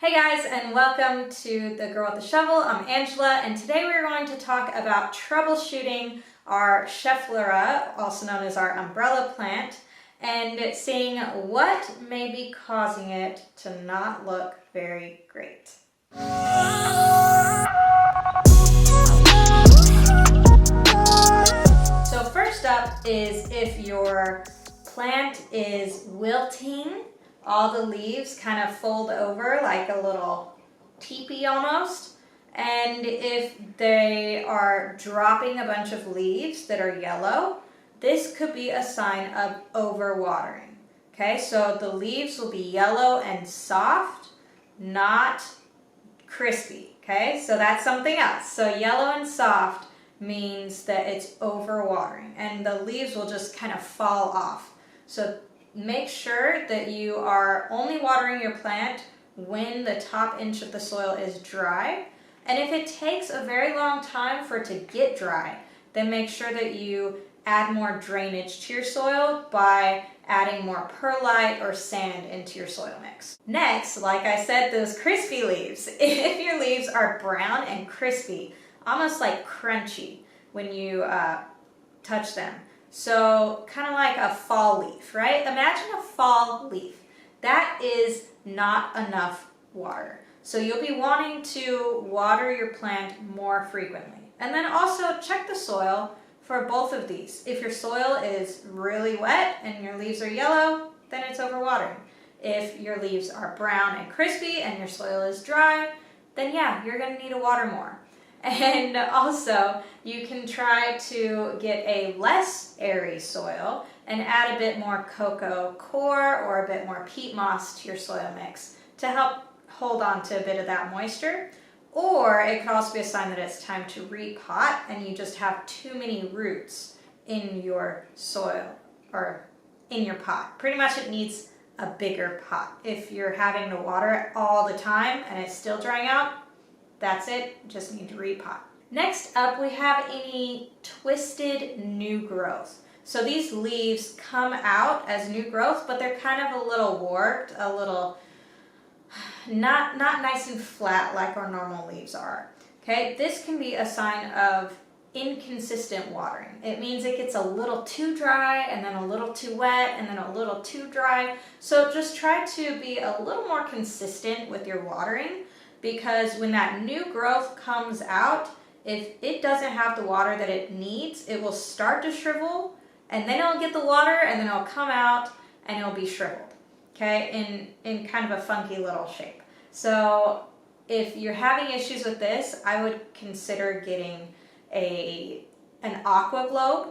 Hey guys, and welcome to The Girl with the Shovel. I'm Angela, and today we're going to talk about troubleshooting our Schefflera, also known as our umbrella plant, and seeing what may be causing it to not look very great. So first up is if your plant is wilting, all the leaves kind of fold over like a little teepee almost. And if they are dropping a bunch of leaves that are yellow, this could be a sign of overwatering. Okay, so the leaves will be yellow and soft, not crispy. Okay, so that's something else. So yellow and soft means that it's overwatering and the leaves will just kind of fall off. So make sure that you are only watering your plant when the top inch of the soil is dry. And if it takes a very long time for it to get dry, then make sure that you add more drainage to your soil by adding more perlite or sand into your soil mix. Next, like I said, those crispy leaves. If your leaves are brown and crispy, almost like crunchy when you touch them, so kind of like a fall leaf, right? Imagine a fall leaf. That is not enough water. So you'll be wanting to water your plant more frequently. And then also check the soil for both of these. If your soil is really wet and your leaves are yellow, then it's overwatering. If your leaves are brown and crispy and your soil is dry, then yeah, you're gonna need to water more. And also, you can try to get a less airy soil and add a bit more cocoa coir or a bit more peat moss to your soil mix to help hold on to a bit of that moisture. Or it could also be a sign that it's time to repot and you just have too many roots in your soil or in your pot. Pretty much it needs a bigger pot. If you're having to water it all the time and it's still drying out, that's it, just need to repot. Next up, we have any twisted new growth. So these leaves come out as new growth, but they're kind of a little warped, a little not nice and flat like our normal leaves are. Okay, this can be a sign of inconsistent watering. It means it gets a little too dry and then a little too wet and then a little too dry. So just try to be a little more consistent with your watering, because when that new growth comes out, if it doesn't have the water that it needs, it will start to shrivel and then it'll get the water and then it'll come out and it'll be shriveled, okay, in kind of a funky little shape. So if you're having issues with this, I would consider getting an aqua globe.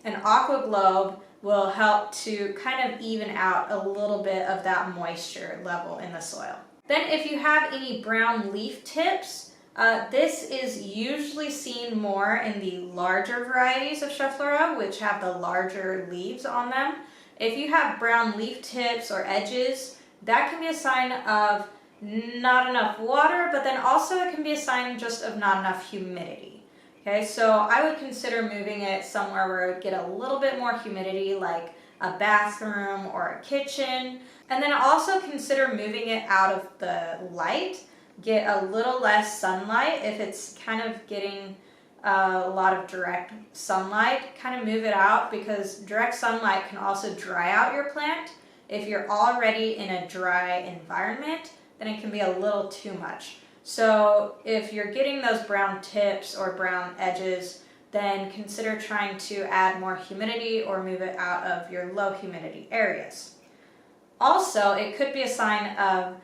An aqua globe will help to kind of even out a little bit of that moisture level in the soil. Then if you have any brown leaf tips, this is usually seen more in the larger varieties of Schefflera, which have the larger leaves on them. If you have brown leaf tips or edges, that can be a sign of not enough water, but then also it can be a sign just of not enough humidity. Okay, so I would consider moving it somewhere where it would get a little bit more humidity, like a bathroom or a kitchen. And then also consider moving it out of the light. Get a little less sunlight. If it's kind of getting a lot of direct sunlight, kind of move it out, because direct sunlight can also dry out your plant. If you're already in a dry environment, then it can be a little too much. So if you're getting those brown tips or brown edges, then consider trying to add more humidity or move it out of your low humidity areas. Also, it could be a sign of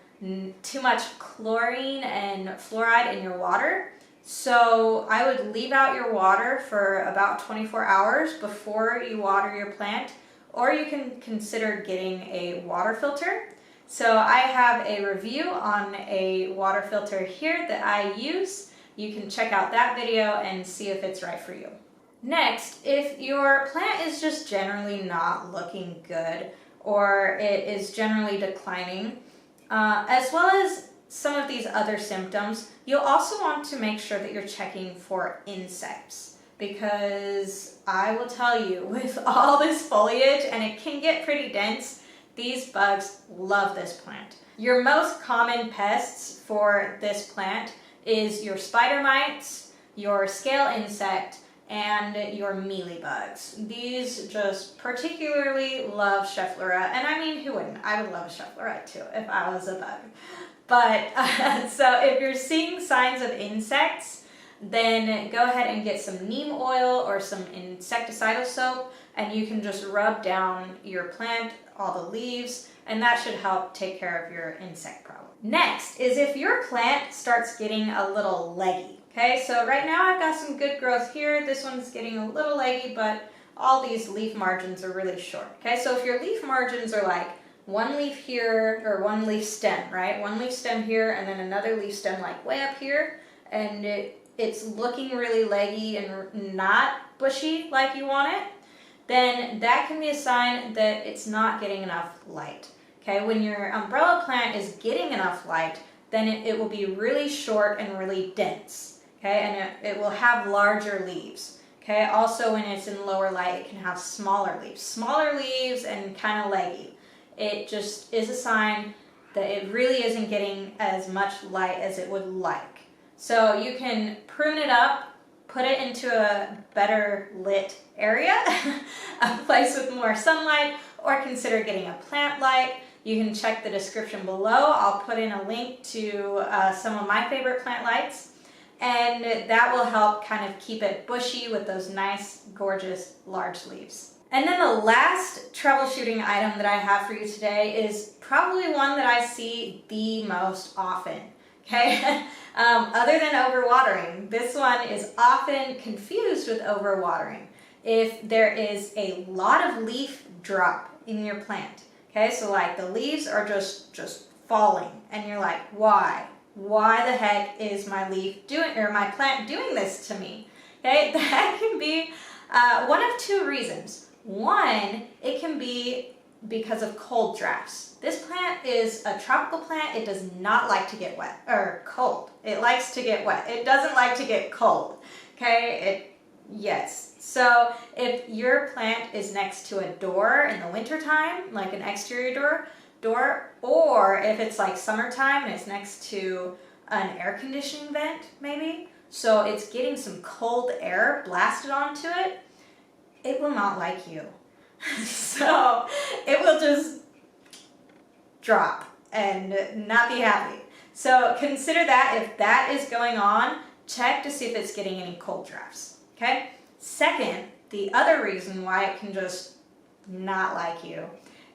too much chlorine and fluoride in your water. So I would leave out your water for about 24 hours before you water your plant, or you can consider getting a water filter. So I have a review on a water filter here that I use. You can check out that video and see if it's right for you. Next, if your plant is just generally not looking good, or it is generally declining, as well as some of these other symptoms, you'll also want to make sure that you're checking for insects, because I will tell you, with all this foliage, and it can get pretty dense, these bugs love this plant. Your most common pests for this plant is your spider mites, your scale insect, and your mealybugs. These just particularly love Schefflera, and I mean, who wouldn't? I would love a Schefflera too if I was a bug. But so if you're seeing signs of insects, then go ahead and get some neem oil or some insecticidal soap, and you can just rub down your plant, all the leaves, and that should help take care of your insect problem. Next is if your plant starts getting a little leggy. Okay, so right now I've got some good growth here. This one's getting a little leggy, but all these leaf margins are really short. Okay, so if your leaf margins are like one leaf here, or one leaf stem, right? One leaf stem here, and then another leaf stem like way up here, and it's looking really leggy and not bushy like you want it, then that can be a sign that it's not getting enough light. Okay, when your umbrella plant is getting enough light, then it will be really short and really dense. Okay, and it will have larger leaves. Okay, also when it's in lower light, it can have smaller leaves. Smaller leaves and kind of leggy. It just is a sign that it really isn't getting as much light as it would like. So you can prune it up, put it into a better lit area, a place with more sunlight, or consider getting a plant light. You can check the description below. I'll put in a link to some of my favorite plant lights, and that will help kind of keep it bushy with those nice, gorgeous, large leaves. And then the last troubleshooting item that I have for you today is probably one that I see the most often. Okay, other than overwatering, this one is often confused with overwatering. If there is a lot of leaf drop in your plant, okay, so like the leaves are just falling, and you're like, why? Why the heck is my leaf doing, or my plant doing this to me? Okay, that can be one of two reasons. One, it can be because of cold drafts. This plant is a tropical plant. It does not like to get wet or cold. It likes to get wet. It doesn't like to get cold. Okay, yes. So if your plant is next to a door in the wintertime, like an exterior door, or if it's like summertime and it's next to an air conditioning vent maybe, so it's getting some cold air blasted onto it, it will not like you. So it will just drop and not be happy. So consider that. If that is going on, check to see if it's getting any cold drafts. Okay? Second, the other reason why it can just not like you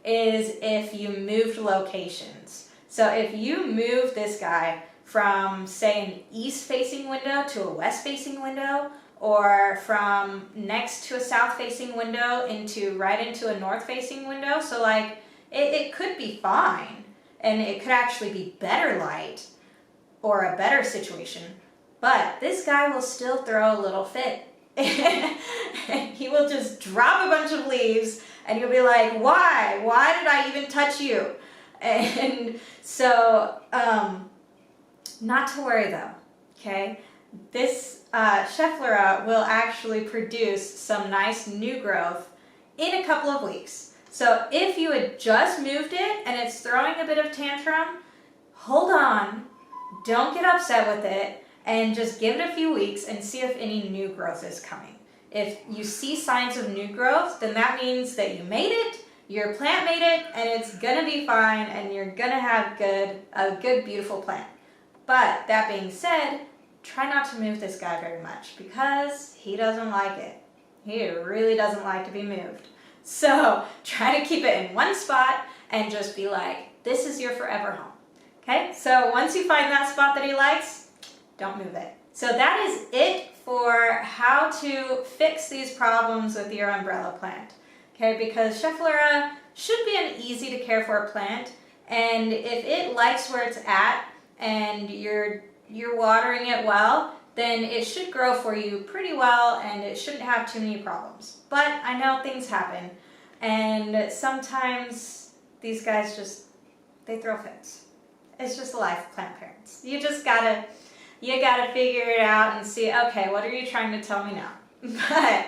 is if you moved locations. So if you move this guy from, say, an east-facing window to a west-facing window, or from next to a south-facing window right into a north-facing window, so like it could be fine, and it could actually be better light or a better situation, but this guy will still throw a little fit. He will just drop a bunch of leaves, and you'll be like, why? Why did I even touch you? And so, not to worry though, okay? This Schefflera will actually produce some nice new growth in a couple of weeks. So if you had just moved it and it's throwing a bit of tantrum, hold on, don't get upset with it, and just give it a few weeks and see if any new growth is coming. If you see signs of new growth, then that means that you made it, your plant made it, and it's gonna be fine, and you're gonna have a good, beautiful plant. But that being said, try not to move this guy very much because he doesn't like it. He really doesn't like to be moved. So try to keep it in one spot and just be like, this is your forever home. Okay, so once you find that spot that he likes, don't move it. So that is it for how to fix these problems with your umbrella plant. Okay, because Schefflera should be an easy to care for plant, and if it likes where it's at and you're watering it well, then it should grow for you pretty well and it shouldn't have too many problems. But I know things happen, and sometimes these guys they throw fits. It's just life of plant parents. You gotta figure it out and see, okay, what are you trying to tell me now? But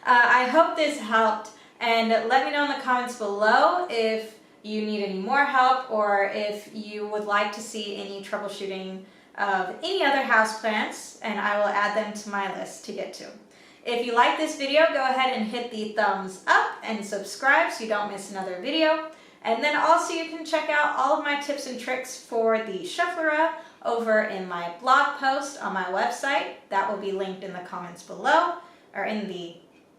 I hope this helped, and let me know in the comments below if you need any more help, or if you would like to see any troubleshooting of any other houseplants, and I will add them to my list to get to. If you like this video, go ahead and hit the thumbs up and subscribe so you don't miss another video. And then also you can check out all of my tips and tricks for the Schefflera over in my blog post on my website. That will be linked in the comments below, or in the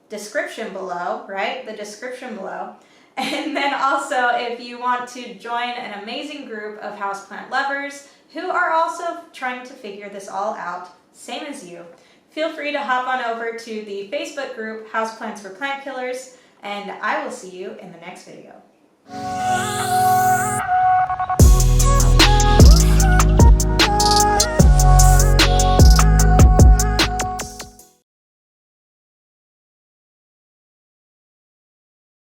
description below, right? The description below. And then also, if you want to join an amazing group of houseplant lovers who are also trying to figure this all out, same as you, feel free to hop on over to the Facebook group Houseplants for Plant Killers, and I will see you in the next video.